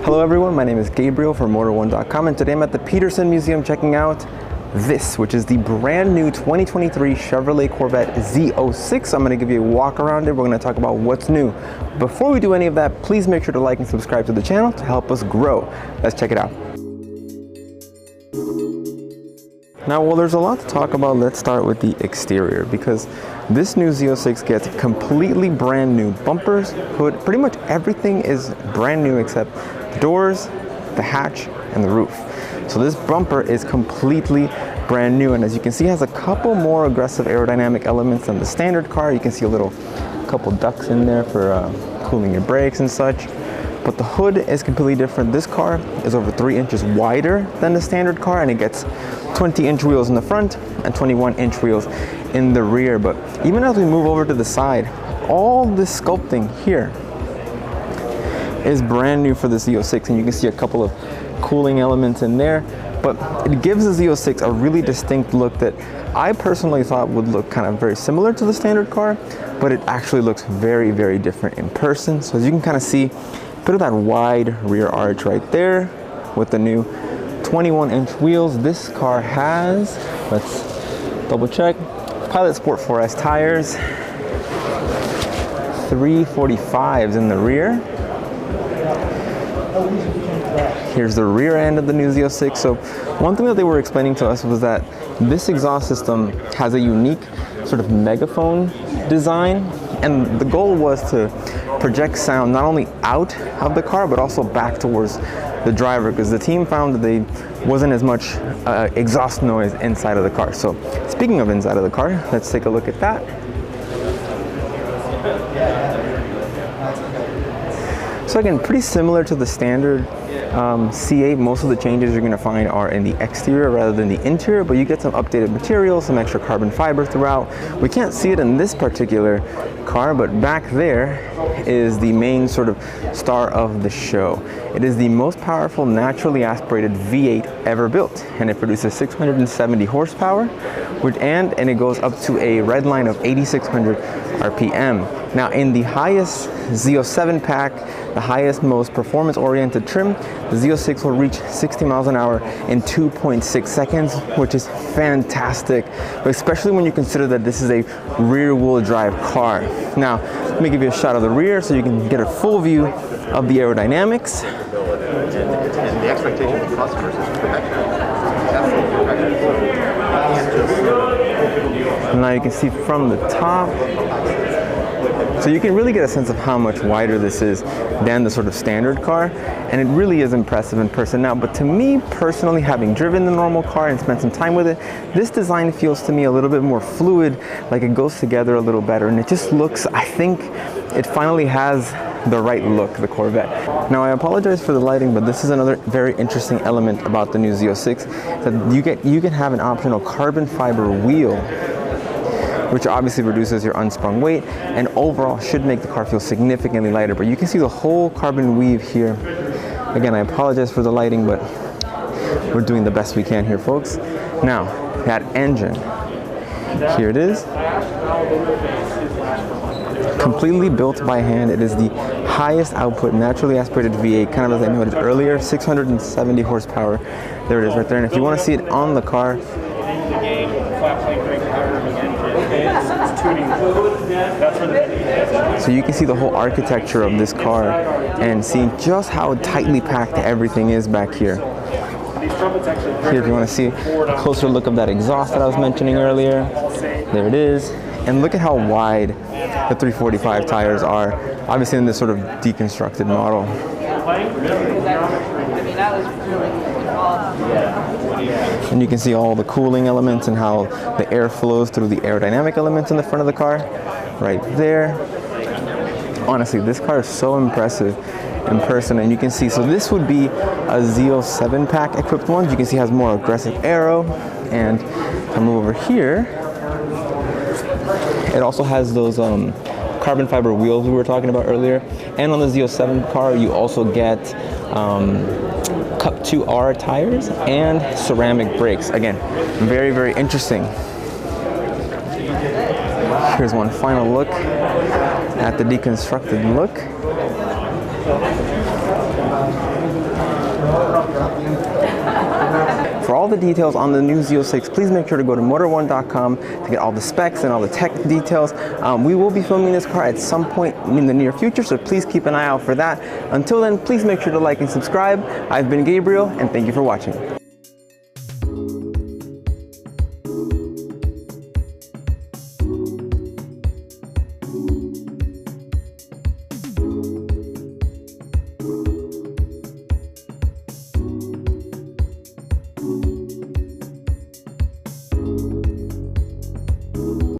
Hello everyone, my name is Gabriel from Motor1.com, and today I'm at the Peterson Museum checking out this, which is the brand new 2023 Chevrolet Corvette Z06. I'm going to give you a walk around it. We're going to talk about what's new. Before we do any of that, please make sure to like and subscribe to the channel to help us grow. Let's check it out. Now, while there's a lot to talk about, let's start with the exterior, because this new Z06 gets completely brand new bumpers, hood, pretty much everything is brand new except the doors, the hatch, and the roof. So this bumper is completely brand new, and as you can see, has a couple more aggressive aerodynamic elements than the standard car. You can see a couple ducts in there for cooling your brakes and such. But the hood is completely different. This car is over 3 inches wider than the standard car, and it gets 20-inch wheels in the front and 21-inch wheels in the rear. But even as we move over to the side, all this sculpting here is brand new for the Z06, and you can see a couple of cooling elements in there. But it gives the Z06 a really distinct look that I personally thought would look kind of very similar to the standard car, but it actually looks very, very different in person. So as you can kind of see, a bit of that wide rear arch right there with the new 21-inch wheels. This car has, let's double check, Pilot Sport 4S tires, 345s in the rear. Here's the rear end of the new Z06. So one thing that they were explaining to us was that this exhaust system has a unique sort of megaphone design, and the goal was to project sound not only out of the car but also back towards the driver, because the team found that there wasn't as much exhaust noise inside of the car. So speaking of inside of the car, let's take a look at that. So again, pretty similar to the standard C8. Most of the changes you're going to find are in the exterior rather than the interior, but you get some updated materials, some extra carbon fiber throughout. We can't see it in this particular car, but back there is the main sort of star of the show. It is the most powerful naturally aspirated V8 ever built, and it produces 670 horsepower, and it goes up to a red line of 8,600 RPM. Now, in the highest Z07 pack, the highest, most performance-oriented trim, the Z06 will reach 60 miles an hour in 2.6 seconds, which is fantastic, especially when you consider that this is a rear-wheel drive car. Now, let me give you a shot of the rear so you can get a full view of the aerodynamics. And the expectation of customers is perfection. Now you can see from the top. So you can really get a sense of how much wider this is than the sort of standard car, and it really is impressive in person. Now, but to me personally, having driven the normal car and spent some time with it, this design feels to me a little bit more fluid, like it goes together a little better, and it just looks, I think it finally has the right look, the Corvette. Now, I apologize for the lighting, but this is another very interesting element about the new Z06, that you can have an optional carbon fiber wheel, which obviously reduces your unsprung weight and overall should make the car feel significantly lighter. But you can see the whole carbon weave here. Again, I apologize for the lighting, but we're doing the best we can here, folks. Now, that engine, here it is. Completely built by hand. It is the highest output naturally aspirated V8, kind of as I noted earlier, 670 horsepower. There it is right there. And if you want to see it on the car, so you can see the whole architecture of this car and see just how tightly packed everything is back here. Here, if you want to see a closer look of that exhaust that I was mentioning earlier, there it is. And look at how wide the 345 tires are, obviously in this sort of deconstructed model. And you can see all the cooling elements and how the air flows through the aerodynamic elements in the front of the car, right there. Honestly, this car is so impressive in person, and you can see, so this would be a Z07 pack equipped one. You can see it has more aggressive aero, and if I move over here, it also has those carbon fiber wheels we were talking about earlier. And on the Z07 car, you also get Cup 2R tires and ceramic brakes. Again, very, very interesting. Here's one final look at the deconstructed look. all the details on the new Z06, please make sure to go to motor1.com to get all the specs and all the tech details. We will be filming this car at some point in the near future, so please keep an eye out for that. Until then, please make sure to like and subscribe. I've been Gabriel, and thank you for watching.